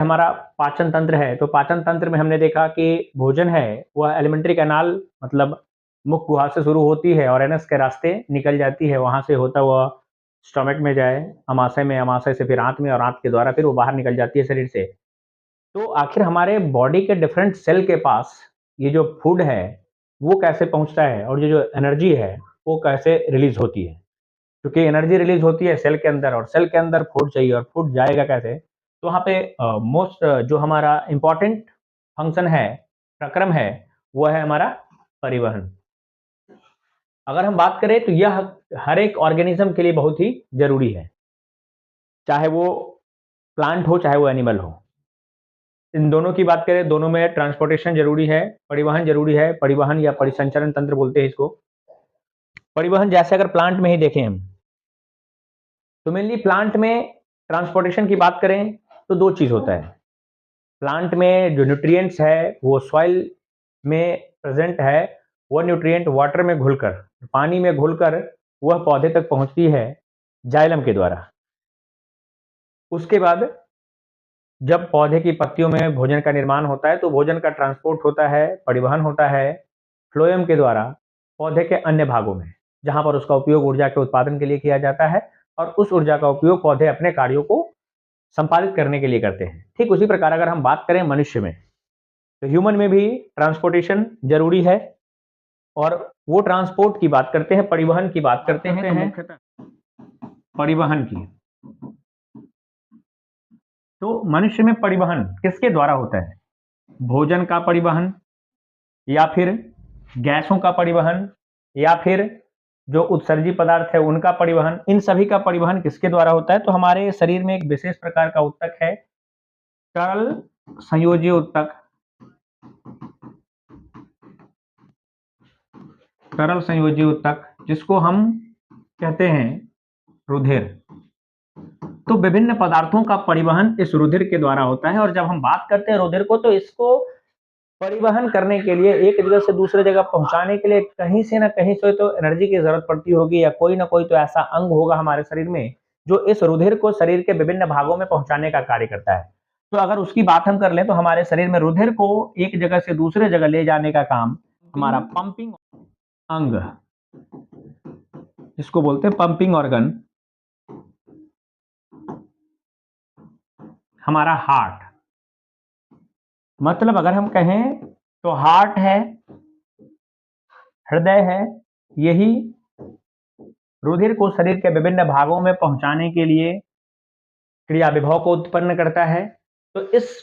हमारा पाचन तंत्र है, तो पाचन तंत्र में हमने देखा कि भोजन है वह एलिमेंट्री कैनाल मतलब मुख गुहा से शुरू होती है और एनस के रास्ते निकल जाती है, वहाँ से होता हुआ स्टमक में जाए, अमाशय में, अमाशय से फिर आंत में और आंत के द्वारा फिर वो बाहर निकल जाती है शरीर से। तो आखिर हमारे बॉडी के डिफरेंट सेल के पास ये जो फूड है, वो कैसे पहुँचता है और ये जो एनर्जी है, वो कैसे रिलीज़ होती है? क्योंकि एनर्जी रिलीज़ होती है सेल के अंदर और सेल के अंदर फूड चाहिए और फूड जाएगा कैसे? तो वहाँ पे मोस्ट जो हमारा इम्पोर्टेंट फंक्शन है, प्रक्रम है, वो है हमारा परिवहन। अगर हम बात करें तो यह हर एक ऑर्गेनिज़्म के लिए बहुत ही ज़रूरी है, चाहे वो प्लांट हो, चाहे वो एनिमल हो। इन दोनों की बात करें, दोनों में ट्रांसपोर्टेशन ज़रूरी है, परिवहन ज़रूरी है, परिवहन या परिसंचरण तंत्र बोलते हैं इसको। परिवहन जैसे अगर प्लांट में ही देखें हम, तो मेनली प्लांट में ट्रांसपोर्टेशन की बात करें तो 2 चीज़ होता है। प्लांट में जो न्यूट्रिएंट्स है वो सॉइल में प्रेज़ेंट है, वो न्यूट्रिएंट वाटर में घुलकर, पानी में घुलकर वह पौधे तक पहुँचती है जाइलम के द्वारा। उसके बाद जब पौधे की पत्तियों में भोजन का निर्माण होता है, तो भोजन का ट्रांसपोर्ट होता है, परिवहन होता है फ्लोएम के द्वारा पौधे के अन्य भागों में, जहाँ पर उसका उपयोग ऊर्जा के उत्पादन के लिए किया जाता है और उस ऊर्जा का उपयोग पौधे अपने कार्यों को संपादित करने के लिए करते हैं। ठीक उसी प्रकार अगर हम बात करें मनुष्य में, तो ह्यूमन में भी ट्रांसपोर्टेशन ज़रूरी है और वो ट्रांसपोर्ट की बात करते हैं, परिवहन की बात करते हैं तो मुख्यतः परिवहन की। तो मनुष्य में परिवहन किसके द्वारा होता है? भोजन का परिवहन या फिर गैसों का परिवहन या फिर जो उत्सर्जी पदार्थ है उनका परिवहन, इन सभी का परिवहन किसके द्वारा होता है? तो हमारे शरीर में एक विशेष प्रकार का ऊतक है, तरल संयोजी ऊतक। तरल संयोजी ऊतक जिसको हम कहते हैं रुधिर। तो विभिन्न पदार्थों का परिवहन इस रुधिर के द्वारा होता है और जब हम बात करते हैं रुधिर को, तो इसको परिवहन करने के लिए, एक जगह से दूसरे जगह पहुंचाने के लिए कहीं से ना कहीं से तो एनर्जी की जरूरत पड़ती होगी या कोई ना कोई तो ऐसा अंग होगा हमारे शरीर में जो इस रुधिर को शरीर के विभिन्न भागों में पहुंचाने का कार्य करता है। तो अगर उसकी बात हम कर लें तो हमारे शरीर में रुधिर को एक जगह से दूसरे जगह ले जाने का काम हमारा पंपिंग अंग, जिसको बोलते हैं पंपिंग ऑर्गन, हमारा हार्ट। मतलब अगर हम कहें तो हार्ट है, हृदय है, यही रुधिर को शरीर के विभिन्न भागों में पहुंचाने के लिए क्रिया विभव को उत्पन्न करता है। तो इस